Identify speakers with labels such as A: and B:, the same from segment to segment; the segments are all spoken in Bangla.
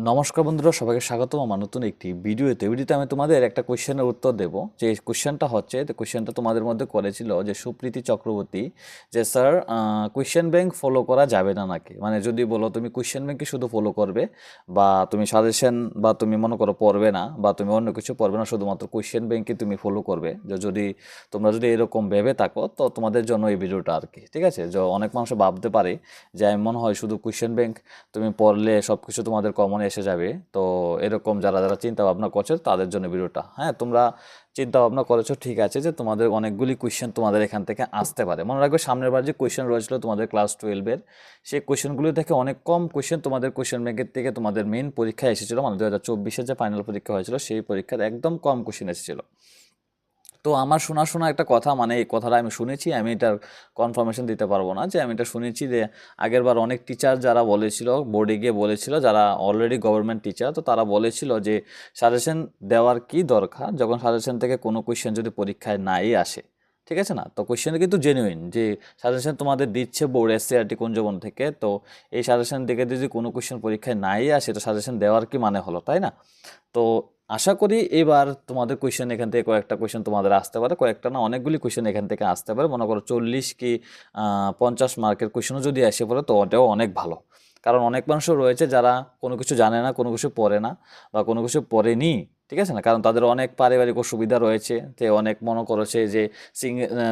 A: নমস্কার বন্ধুরা, সবাইকে স্বাগতম আমার নতুন একটি ভিডিওতে আমি তোমাদের একটা কোশ্চেনের উত্তর দেব। যে কোশ্চেনটা হচ্ছে, কোশ্চেনটা তোমাদের মধ্যে করেছিল যে সুপ্রীতি চক্রবর্তী, যে স্যার কোশ্চেন ব্যাংক ফলো করা যাবে না নাকি, মানে যদি বলো তুমি কোশ্চেন ব্যাংকে শুধু ফলো করবে বা তুমি সাজেশন বা তুমি মনে করো পড়বে না বা তুমি অন্য কিছু পড়বে না, শুধুমাত্র কোশ্চেন ব্যাংকে তুমি ফলো করবে, যে যদি তোমরা যদি এরকম ভেবে থাকো তো তোমাদের জন্য এই ভিডিওটা আর কি। ঠিক আছে, যে অনেক মানুষ ভাবতে পারে যে আমি মনে হয় শুধু কোশ্চেন ব্যাংক তুমি পড়লে সব কিছু তোমাদের কমন এসে যাবে। তো এরকম যারা যারা চিন্তা ভাবনা করছো তাদের জন্য ভিডিওটা। হ্যাঁ, তোমরা চিন্তা ভাবনা করেছো, ঠিক আছে, যে তোমাদের অনেকগুলি কোয়েশ্চেন তোমাদের এখান থেকে আসতে পারে। মনে রাখবে সামনের বার যে কোয়েশ্চেন রয়েছিল তোমাদের ক্লাস 12-এর, সেই কোয়েশ্চেনগুলি থেকে অনেক কম কোয়েশ্চেন তোমাদের কোয়েশ্চেন ব্যাংকের থেকে তোমাদের মেইন পরীক্ষায় এসেছিলো, মানে 2024-এর যে ফাইনাল পরীক্ষা হয়েছিল সেই পরীক্ষার একদম কম কোয়েশ্চেন এসেছিলো। তো আমার শোনা শোনা একটা কথা, মানে এই কথাটা আমি শুনেছি, আমি এটার কনফার্মেশন দিতে পারবো না, যে আমি এটা শুনেছি যে আগেরবার অনেক টিচার যারা বলেছিল বোর্ডে গিয়ে বলেছিল, যারা অলরেডি গভর্নমেন্ট টিচার, তো তারা বলেছিল যে সাজেশন দেওয়ার কি দরকার যখন সাজেশন থেকে কোনো কোয়েশ্চেন যদি পরীক্ষায় নাই আসে। ঠিক আছে না, তো কোয়েশ্চেন কিন্তু জেনুইন, যে সাজেশন তোমাদের দিচ্ছে বোর্ড এসসিআরটি কুঞ্জবন থেকে, তো এই সাজেশন থেকে যদি কোনো কোয়েশ্চেন পরীক্ষায় নাই আসে তো সাজেশন দেওয়ার কি মানে হলো, তাই না? তো আশা করি এবার তোমাদের কোয়েশ্চেন এখান থেকে কয়েকটা কোয়েশ্চেন তোমাদের আসতে পারে, কয়েকটা না অনেকগুলি কোয়েশ্চেন এখান থেকে আসতে পারে। মনে করো 40 কি 50 মার্কের কোয়েশ্চেনও যদি এসে পড়ে তো ওটাও অনেক ভালো। কারণ অনেক মানুষও রয়েছে যারা কোনো কিছু জানে না, কোনো কিছু পড়ে না বা কোনো কিছু পড়েনি। ঠিক আছে না, কারণ তাদের অনেক পারিবারিক অসুবিধা রয়েছে, যে অনেক মনে করেছে যে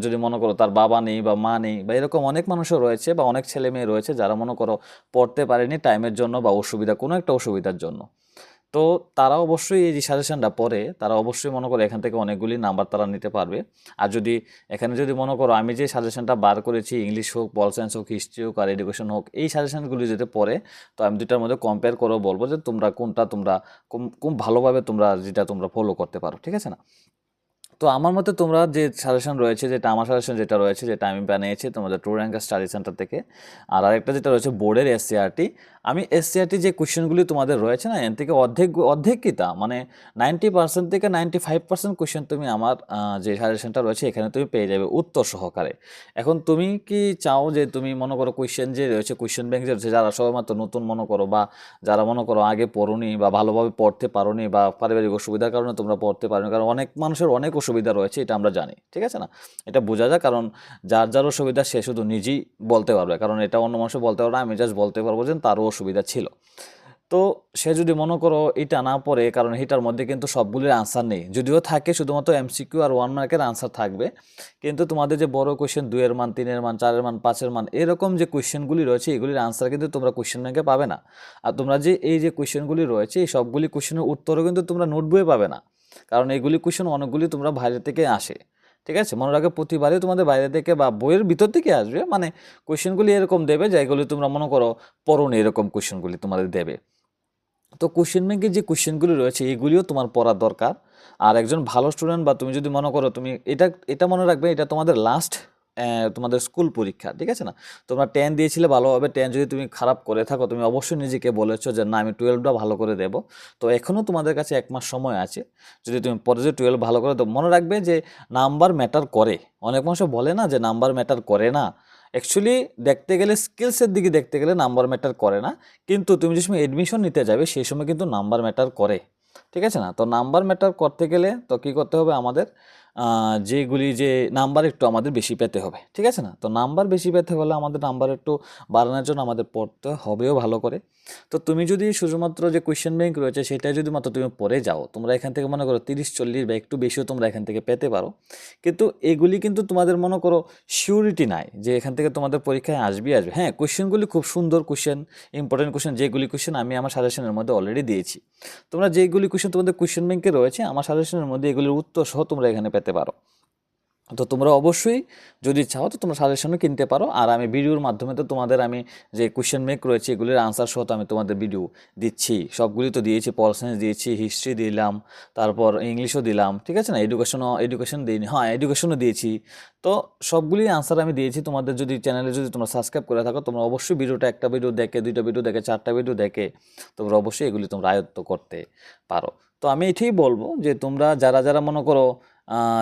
A: যদি মনে করো তার বাবা নেই বা মা নেই বা এরকম অনেক মানুষও রয়েছে বা অনেক ছেলে মেয়ে রয়েছে যারা মনে করো পড়তে পারেনি টাইমের জন্য বা অসুবিধা, কোনো একটা অসুবিধার জন্য। তো তারা অবশ্যই এই যে সাজেশনটা পড়ে তারা অবশ্যই মনে করো এখান থেকে অনেকগুলি নাম্বার তারা নিতে পারবে। আর যদি এখানে যদি মনে করো আমি যে সাজেশনটা বার করেছি, ইংলিশ হোক, পল সায়েন্স হোক, হিস্ট্রি হোক আর এডুকেশন হোক, এই সাজেশনগুলি যদি পড়ে, তো আমি দুটার মধ্যে কম্পেয়ার করে বলবো যে তোমরা কোনটা তোমরা খুব ভালোভাবে তোমরা যেটা তোমরা ফলো করতে পারো। ঠিক আছে না? তো আমার মতে তোমরা যে সাজেশন রয়েছে, যেটা আমার সাজেশন যেটা রয়েছে, যেটা আমি বানিয়েছি তোমাদের ট্রু র্যাঙ্কার স্টাডি সেন্টার থেকে, আর আরেকটা যেটা রয়েছে বোর্ডের এসসিআরটি, আমি এসসিআরটি যে কোয়েশ্চেনগুলি তোমাদের রয়েছে না, এর থেকে অর্ধেক অর্ধেক কি তা মানে 90% থেকে 95% কোয়েশ্চেন তুমি আমার যে সাজেশনটা রয়েছে এখানে তুমি পেয়ে যাবে উত্তর সহকারে। এখন তুমি কি চাও যে তুমি মনে করো কোয়েশ্চেন যে রয়েছে, কোয়েশ্চেন ব্যাংক যে রয়েছে, যারা সবেমাত্র নতুন মনে করো বা যারা মনে করো আগে পড়োনি বা ভালোভাবে পড়তে পারোনি বা পারিবারিক অসুবিধার কারণে তোমরা পড়তে পারোনি, কারণ অনেক মানুষের অনেক অসুবিধা রয়েছে, এটা আমরা জানি। ঠিক আছে না, এটা বোঝা যায়, কারণ যার যার অসুবিধা সে শুধু নিজেই বলতে পারবে, কারণ এটা অন্য মানুষ বলতে পারবে না, আমি জাস্ট বলতে পারবো যে তারও অসুবিধা ছিল। তো সে যদি মনে করো এটা না পড়ে, কারণ এটার মধ্যে কিন্তু সবগুলির আনসার নেই, যদিও থাকে শুধুমাত্র এমসিকিউ আর 1 মার্কের আনসার থাকবে, কিন্তু তোমাদের যে বড় কোয়েশ্চেন 2-এর মান, 3-এর মান, 4-এর মান, 5-এর মান, এরকম যে কোয়েশ্চেনগুলি রয়েছে এগুলির আনসার কিন্তু তোমরা কোয়েশ্চেন ব্যাংকে পাবে না। আর তোমরা যে এই যে কোয়েশ্চেনগুলি রয়েছে এই সবগুলি কোয়েশ্চেনের উত্তরও কিন্তু তোমরা নোট বইয়ে পাবে না, কারণ এইগুলি কোয়েশ্চেন অনেকগুলি তোমরা বাইরে থেকে আসে। ঠিক আছে, মনে রাখো প্রতিবারই তোমাদের বাইরে থেকে বা বইয়ের ভিতর থেকে আসবে, মানে কোয়েশ্চেনগুলি এরকম দেবে যেগুলি তোমরা মনে করো পড়োনি, এরকম কোয়েশ্চেনগুলি তোমাদের দেবে। তো কোশ্চেন ব্যাংকের যে কোশ্চেনগুলি রয়েছে এগুলিও তোমার পড়ার দরকার। আর একজন ভালো স্টুডেন্ট বা তুমি যদি মনে করো তুমি এটা এটা মনে রাখবে, এটা তোমাদের লাস্ট তোমাদের স্কুল পরীক্ষা। ঠিক আছে না, তোমরা 10 দিয়েছিলে ভালোভাবে, 10 যদি তুমি খারাপ করে থাকো তুমি অবশ্যই নিজেকে বলেছো যে না আমি 12টা ভালো করে দেব। তো এখনও তোমাদের কাছে 1 মাস সময় আছে, যদি তুমি পরে যে 12 ভালো করে দাও, মনে রাখবে যে নাম্বার ম্যাটার করে। অনেক মানুষ বলে না যে নাম্বার ম্যাটার করে না, অ্যাকচুয়ালি দেখতে গেলে স্কিলসের দিকে দেখতে গেলে নাম্বার ম্যাটার করে না, কিন্তু তুমি যে সময় এডমিশন নিতে যাবে সেই সময় কিন্তু নাম্বার ম্যাটার করে। ঠিক আছে না, তো নাম্বার ম্যাটার করতে গেলে তো কী করতে হবে আমাদের, যেগুলি যে নাম্বার একটু আমাদের বেশি পেতে হবে। ঠিক আছে না, তো নাম্বার বেশি পেতে হলে আমাদের নাম্বার একটু বাড়ানোর জন্য আমাদের পড়তে হবেও ভালো করে। তো তুমি যদি শুধুমাত্র যে কোয়েশ্চেন ব্যাংক রয়েছে সেটাই যদি মাত্র তুমি পড়ে যাও, তোমরা এখান থেকে মনে করো 30-40 বা একটু বেশিও তোমরা এখান থেকে পেতে পারো, কিন্তু এগুলি কিন্তু তোমাদের মনে করো সিউরিটি নাই যে এখান থেকে তোমাদের পরীক্ষায় আসবে। হ্যাঁ, কোয়েশ্চেনগুলি খুব সুন্দর কোয়েশ্চেন, ইম্পর্টেন্ট কোয়েশ্চেন, যেগুলি কোয়েশ্চেন আমি আমার সাজেশনের মধ্যে অলরেডি দিয়েছি। তোমরা যেগুলি কোয়েশ্চেন তোমাদের কোয়েশ্চেন ব্যাংকে রয়েছে আমার সাজেশনের মধ্যে এগুলির উত্তর সহ তোমরা এখানে পেতে পারো। তো তোমরা অবশ্যই যদি চাও তো তোমরা সাজেশনও কিনতে পারো, আর আমি ভিডিওর মাধ্যমে তো তোমাদের আমি যে কোয়েশ্চেন ব্যাংক রয়েছে এগুলির আনসার সহ তো আমি তোমাদের ভিডিও দিচ্ছি, সবগুলি তো দিয়েছি, পল সায়েন্স দিয়েছি, হিস্ট্রি দিলাম, তারপর ইংলিশও দিলাম। ঠিক আছে না, এডুকেশন দিইনি, হ্যাঁ এডুকেশনও দিয়েছি। তো সবগুলি আনসার আমি দিয়েছি। তোমাদের যদি চ্যানেলে যদি তোমরা সাবস্ক্রাইব করে থাকো তোমরা অবশ্যই ভিডিওটা, একটা ভিডিও দেখে, 2টা ভিডিও দেখে, 4টা ভিডিও দেখে তোমরা অবশ্যই এগুলি তোমরা আয়ত্ত করতে পারো। তো আমি এটাই বলবো যে তোমরা যারা যারা মনে করো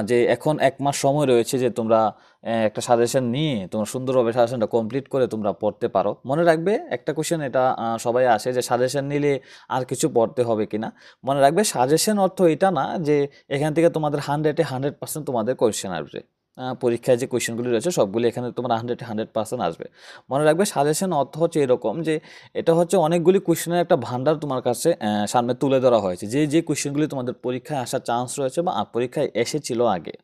A: যে এখন 1 মাস সময় রয়েছে যে তোমরা একটা সাজেশন নিয়ে তোমরা সুন্দরভাবে সাজেশনটা কমপ্লিট করে তোমরা পড়তে পারো। মনে রাখবে একটা কোয়েশ্চেন এটা সবাই আসে যে সাজেশন নিলে আর কিছু পড়তে হবে কিনা। মনে রাখবে সাজেশন অর্থ এটা না যে এখান থেকে তোমাদের 100% তোমাদের কোয়েশ্চেন আসবে। পরীক্ষায় যে কোয়েশ্চেনগুলি রয়েছে সবগুলি এখানে তোমার 100% আসবে। মনে রাখবে সাজেশন অর্থ হচ্ছে এরকম যে এটা হচ্ছে অনেকগুলি কোয়েশ্চেনের একটা ভান্ডার তোমার কাছে সামনে তুলে ধরা হয়েছে, যে কোয়েশ্চেনগুলি তোমাদের পরীক্ষায় আসার চান্স রয়েছে বা পরীক্ষায় এসেছিল আগে।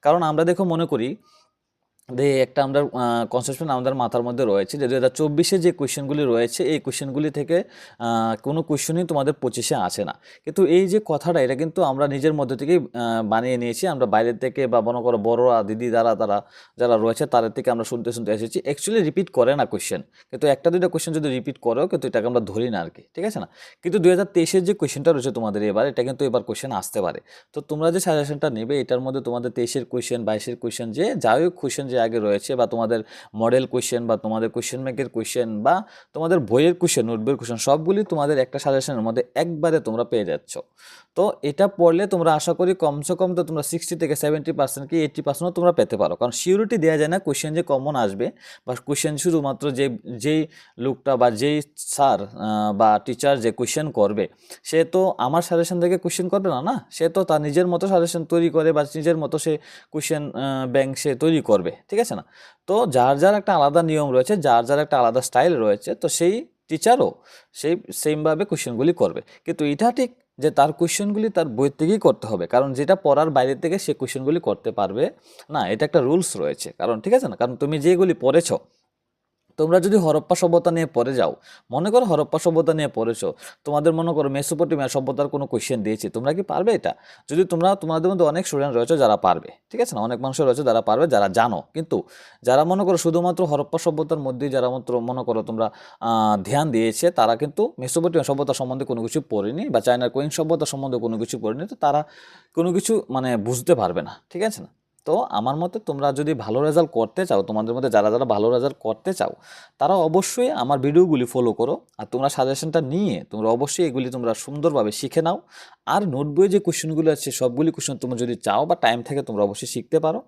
A: কারণ আমরা দেখো মনে করি একটা আমরা কনসেপশন আমাদের মাথার মধ্যে রয়েছে যে 2024-এ যে কোয়েশ্চেনগুলি রয়েছে এই কোয়েশ্চেনগুলি থেকে কোনো কোয়েশ্চেনই তোমাদের 25-এ আসে না। কিন্তু এই যে কথাটা এটা কিন্তু আমরা নিজের মধ্যে থেকেই বানিয়ে নিয়েছি। আমরা বাইরের থেকে বা মনে করো বড়রা দিদি তারা যারা রয়েছে তাদের থেকে আমরা শুনতে এসেছি। অ্যাকচুয়ালি রিপিট করে না কোয়েশ্চেন, কিন্তু একটা দুইটা কোয়েশ্চেন যদি রিপিট করেও কিন্তু এটাকে আমরা ধরি না আর কি, ঠিক আছে না। কিন্তু 2023-এর যে কোয়েশ্চেনটা রয়েছে তোমাদের এবার এটা কিন্তু এবার কোয়েশ্চেন আসতে পারে। তো তোমরা যে সাজেশনটা নেবে এটার মধ্যে তোমাদের 23-এর কোয়েশ্চেন 22-এর কোয়েশ্চেন যে যাই হোক কোয়েশ্চেন যে আগে রয়েছে বা তোমাদের মডেল কোয়েশ্চেন বা তোমাদের কোয়েশ্চেন ব্যাংকের কোয়েশ্চেন বা তোমাদের বইয়ের কোয়েশ্চেন নোটবইয়ের কোয়েশ্চেন সবগুলি তোমাদের একটা সাজেশনের মধ্যে একবারে তোমরা পেয়ে যাচ্ছ। তো এটা পড়লে তোমরা আশা করি কমসে কম তো তোমরা 60 থেকে 70% কি 80%ও তোমরা পেতে পারো। কারণ সিউরিটি দেওয়া যায় না কোয়েশ্চেন যে কমন আসবে বা কোয়েশ্চেন শুধুমাত্র যেই লোকটা বা যেই স্যার বা টিচার যে কোয়েশ্চেন করবে সে তো আমার সাজেশন থেকে কোয়েশ্চেন করবে না, না সে তো তার নিজের মতো সাজেশন তৈরি করে বা নিজের মতো সে কোয়েশ্চেন ব্যাংক সে তৈরি করবে, ঠিক আছে না। তো যার একটা আলাদা নিয়ম রয়েছে, যার একটা আলাদা স্টাইল রয়েছে, তো সেই টিচারও সেই সেমভাবে কোয়েশ্চেনগুলি করবে। কিন্তু এটা ঠিক যে তার কোয়েশ্চেনগুলি তার বই থেকেই করতে হবে, কারণ যেটা পড়ার বাইরে থেকে সে কোয়েশ্চেনগুলি করতে পারবে না, এটা একটা রুলস রয়েছে। কারণ ঠিক আছে না, কারণ তুমি যেগুলি পড়েছো তোমরা যদি হরপ্পা সভ্যতা নিয়ে পড়ে যাও, মনে করো হরপ্পা সভ্যতা নিয়ে পড়েছো, তোমাদের মনে করো মেসোপটেমিয়া সভ্যতার কোনো কোয়েশ্চেন দিয়েছি, তোমরা কি পারবে এটা? যদি তোমাদের মধ্যে অনেক স্টুডেন্ট রয়েছে যারা পারবে, ঠিক আছে না, অনেক মানুষ রয়েছে যারা পারবে, যারা জানো। কিন্তু যারা মনে করো শুধুমাত্র হরপ্পা সভ্যতার মধ্যেই যারা মাত্র মনে করো তোমরা ধ্যান দিয়েছে, তারা কিন্তু মেসোপটেমিয়া সভ্যতা সম্বন্ধে কোনো কিছু পড়েনি বা চায়নার কোয়েন সভ্যতা সম্বন্ধে কোনো কিছু পড়েনি, তো তারা কোনো কিছু মানে বুঝতে পারবে না, ঠিক আছে না। তো আমার মতে তোমরা যদি ভালো রেজাল্ট করতে চাও, তোমাদের মধ্যে যারা ভালো রেজাল্ট করতে চাও তারা অবশ্যই আমার ভিডিওগুলি ফলো করো। আর তোমরা সাজেশনটা নিয়ে তোমরা অবশ্যই এগুলি তোমরা সুন্দরভাবে শিখে নাও। আর নোট বইয়ে যে কোয়েশ্চেনগুলো আছে সবগুলি কোয়েশ্চেন তোমরা যদি চাও বা টাইম থাকে তোমরা অবশ্যই শিখতে পারো,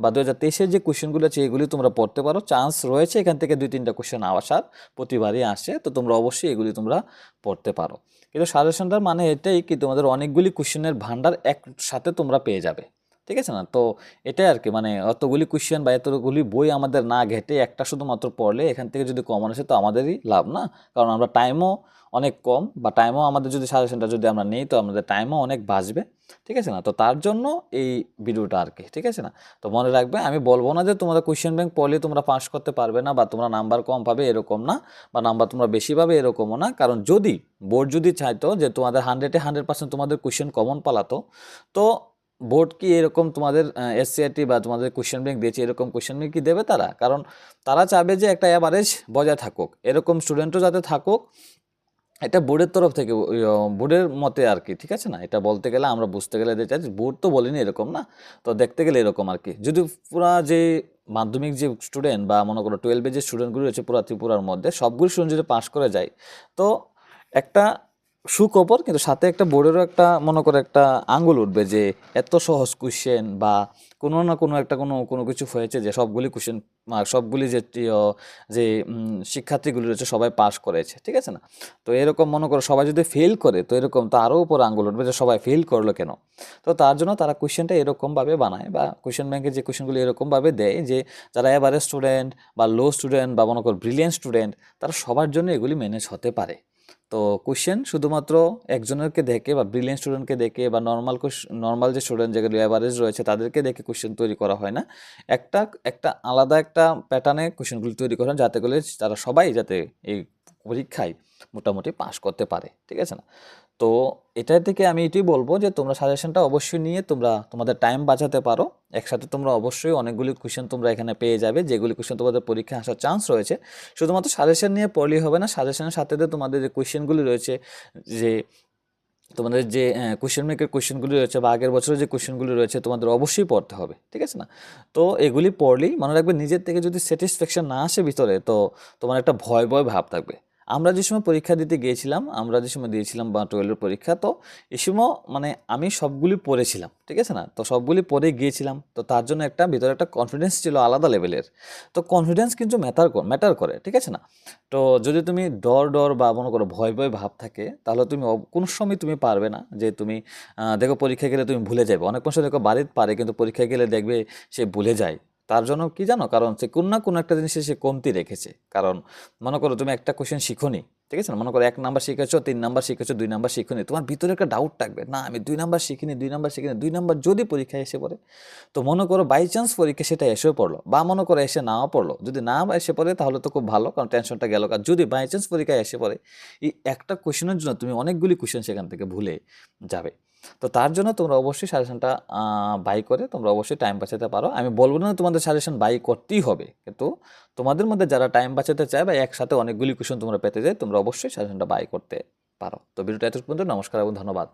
A: বা 2023-এর যে কোয়েশ্চেনগুলো আছে এগুলি তোমরা পড়তে পারো। চান্স রয়েছে এখান থেকে 2-3টা কোয়েশ্চেন আসার, প্রতিবারই আসে, তো তোমরা অবশ্যই এগুলি তোমরা পড়তে পারো। কিন্তু সাজেশনটার মানে এটাই কি তোমাদের অনেকগুলি কোয়েশ্চেনের ভান্ডার একসাথে তোমরা পেয়ে যাবে, ঠিক আছে না। তো এটাই আর কি, মানে অতগুলি কোয়েশ্চেন বা এতগুলি বই আমাদের না ঘেটে একটা শুধুমাত্র পড়লে এখান থেকে যদি কমন আসে তো আমাদেরই লাভ না। কারণ আমরা টাইমও অনেক কম বা টাইমও আমাদের যদি সাজেশনটা যদি আমরা নিই তো আমাদের টাইমও অনেক বাঁচবে, ঠিক আছে না। তো তার জন্য এই ভিডিওটা আর কি, ঠিক আছে না। তো মনে রাখবে আমি বলবো না যে তোমাদের কোয়েশ্চেন ব্যাংক পড়লে তোমরা পাস করতে পারবে না বা তোমরা নাম্বার কম পাবে, এরকম না, বা নাম্বার তোমরা বেশি পাবে এরকমও না। কারণ যদি বোর্ড যদি চাইতো যে তোমাদের 100% তোমাদের কোয়েশ্চেন কমন পালাতো, তো বোর্ড কি এরকম তোমাদের এসসিআরটি বা তোমাদের কোয়েশ্চেন ব্যাংক দিয়েছে এরকম কোয়েশ্চেন ব্যাংক কি দেবে তারা? কারণ তারা চাবে যে একটা অ্যাভারেজ বজায় থাকুক, এরকম স্টুডেন্টও যাতে থাকুক, এটা বোর্ডের তরফ থেকে বোর্ডের মতে আর কি, ঠিক আছে না। এটা বলতে গেলে আমরা বুঝতে গেলে যেটা বোর্ড তো বলিনি এরকম না, তো দেখতে গেলে এরকম আর কি। যদি পুরা যে মাধ্যমিক যে স্টুডেন্ট বা মনে করো 12-এর যে স্টুডেন্টগুলো রয়েছে পুরা ত্রিপুরার মধ্যে সবগুলো স্টুডেন্ট যদি পাস করে যায় তো একটা সুখবর, কিন্তু সাথে একটা বোর্ডেরও একটা মনে করে একটা আঙ্গুল উঠবে যে এত সহজ কোশ্চেন বা কোনো না কোনো একটা কোনো কিছু হয়েছে যে সবগুলি কোশ্চেন সবগুলি যে শিক্ষার্থীগুলি রয়েছে সবাই পাস করেছে, ঠিক আছে না। তো এরকম মনে করো সবাই যদি ফেল করে তো এরকম তো আরও উপর আঙ্গুল উঠবে যে সবাই ফেল করলো কেন। তো তার জন্য তারা কোশ্চেনটা এরকমভাবে বানায় বা কোশ্চেন ব্যাংকের যে কোশ্চেনগুলি এরকমভাবে দেয় যে যারা এভারেজ স্টুডেন্ট বা লো স্টুডেন্ট বা মনে করো ব্রিলিয়েন্ট স্টুডেন্ট তারা সবার জন্য এগুলি ম্যানেজ হতে পারে। তো কোশ্চেন শুধুমাত্র একজনেরকে দেখে বা ব্রিলিয়েন্ট স্টুডেন্টকে দেখে বা নর্মাল যে স্টুডেন্ট যেগুলো অ্যাভারেজ রয়েছে তাদেরকে দেখে কোশ্চেন তৈরি করা হয় না। একটা একটা আলাদা একটা প্যাটার্নে কোশ্চেনগুলি তৈরি করা হয় যাতে করে তারা সবাই যাতে এই পরীক্ষায় মোটামুটি পাস করতে পারে, ঠিক আছে না। তো এটা থেকে আমি এটাই বলবো যে তোমরা সাজেশনটা অবশ্যই নিয়ে তোমরা তোমাদের টাইম বাঁচাতে পারো। একসাথে তোমরা অবশ্যই অনেকগুলি কোশ্চেন তোমরা এখানে পেয়ে যাবে, যেগুলি কোশ্চেন তোমাদের পরীক্ষায় আসার চান্স রয়েছে। শুধুমাত্র সাজেশন নিয়ে পড়লেই হবে না, সাজেশনের সাথে তোমাদের যে কোশ্চেনগুলি রয়েছে, যে তোমাদের যে কোশ্চেন ব্যাংকের কোশ্চেনগুলি রয়েছে বা আগের বছরের যে কোশ্চেনগুলি রয়েছে তোমাদের অবশ্যই পড়তে হবে, ঠিক আছে না। তো এগুলি পড়লেই মনে রাখবে নিজের থেকে যদি স্যাটিসফ্যাকশন না আসে ভিতরে তো তোমার একটা ভয় ভাব থাকবে। আমরা যে সময় পরীক্ষা দিতে গিয়েছিলাম, আমরা যে সময় দিয়েছিলাম বা 12 পরীক্ষা, তো এই সময় মানে আমি সবগুলি পড়েছিলাম, ঠিক আছে না? তো সবগুলি পড়ে গিয়েছিলাম, তো তার জন্য একটা ভিতরে একটা কনফিডেন্স ছিল আলাদা লেভেলের। তো কনফিডেন্স কিন্তু ম্যাটার করে, ঠিক আছে না? তো যদি তুমি ডর বা মনে করো ভয় ভাব থাকে, তাহলে তুমি কোনো সময় তুমি পারবে না যে তুমি দেখো পরীক্ষায় গেলে তুমি ভুলে যাবে। অনেক মানুষ দেখো বাড়িতে পারে কিন্তু পরীক্ষায় গেলে দেখবে সে ভুলে যায়। তার জন্য কি জানো? কারণ সে কোনো না কোনো একটা জিনিসে সে কমতি রেখেছে। কারণ মনে করো তুমি একটা কোয়েশ্চেন শিখোনি, ঠিক আছে না? মনে করো 1 নাম্বার শিখেছো, 3 নাম্বার শিখেছো, 2 নাম্বার শিখোনি। তোমার ভিতরে একটা ডাউট থাকবে, না আমি 2 নাম্বার শিখিনি, 2 নাম্বার যদি পরীক্ষায় এসে পড়ে? তো মনে করো বাই চান্স পরীক্ষা সেটা এসেও পড়লো, বা মনে করো এসে নাও পড়লো, যদি না এসে পড়ে তাহলে তো খুব ভালো, কারণ টেনশনটা গেল। আর যদি বাই চান্স পরীক্ষায় এসে পড়ে, এই একটা কোয়েশ্চেনের জন্য তুমি অনেকগুলি কোয়েশ্চেন সেখান থেকে ভুলে যাবে। তো তার জন্য তোমরা অবশ্যই সাজেশনটা বাই করে তোমরা অবশ্যই টাইম বাঁচাতে পারো। আমি বলবো না তোমাদের সাজেশন বাই করতেই হবে, কিন্তু তোমাদের মধ্যে যারা টাইম বাঁচাতে চায় বা একসাথে অনেকগুলি কোয়েশ্চেন তোমরা পেতে চাই, তোমরা অবশ্যই সাজেশনটা বাই করতে পারো। তো ভিডিওটা এত পর্যন্ত, নমস্কার এবং ধন্যবাদ।